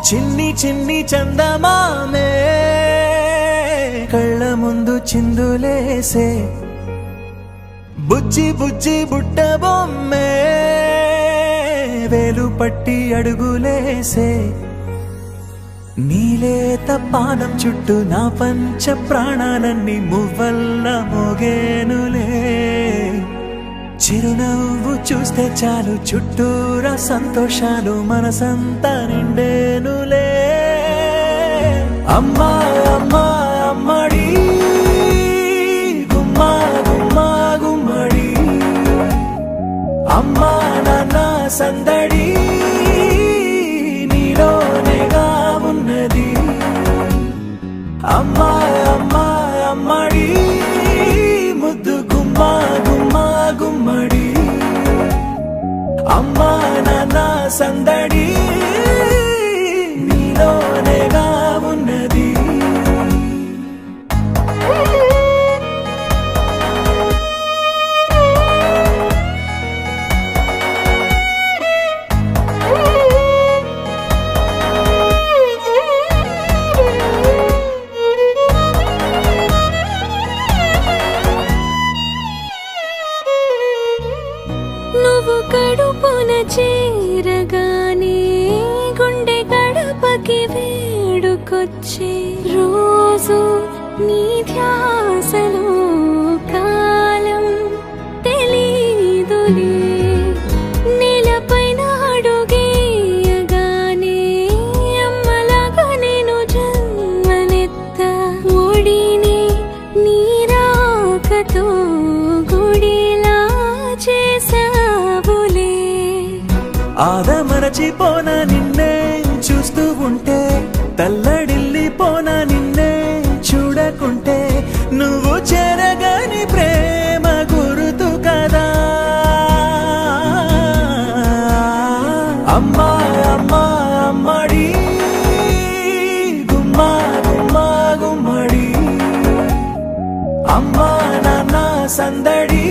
చిన్ని చిన్ని చందమామే కళ్ళ ముందు చిందులేసే బుజ్జి బుజ్జి బుట్ట బొమ్మే వేలు పట్టి అడుగులేసే నీలేత పానం చుట్టూ నా పంచ ప్రాణాలన్నీ మువ్వల్ల మోగేనులే చిరునవ్వు చూస్తే చాలు చుట్టూరా సంతోషాలు మనసంతా నిండేనులే అమ్మా అమ్మా అమ్మడి గుమ్మా గుమ్మా గుమ్మడి అమ్మా నాన్న సందడి నీలోనేగా ఉన్నది అమ్మా అమ్మా అమ్మడి ముద్దు గుమ్మా గుమ్మా గుమ్మడి అమ్మా నాన్న సందడి నీలోనేగా ఉన్నది నువ్వు కడుపున చేరగానే గుండె గడపకి వేడుకొచ్చే రోజు నీ ధ్యాసలో కాలం తెలీదులే నేలపైన అడుగేయగానే అమ్మలాగా నేను జన్మనెత్త ఒడిని నీ రాకతో గుడిలా చేసావులే ఆదమరచిపోన నిన్నే చూస్తూ ఉంటే తల్లడిల్లిపోన నిన్నే చూడకుంటే నువ్వు చెరగని ప్రేమ గురుతు కదా అమ్మా అమ్మా అమ్మడి గుమ్మా గుమ్మా గుమ్మడి అమ్మా నాన్న సందడి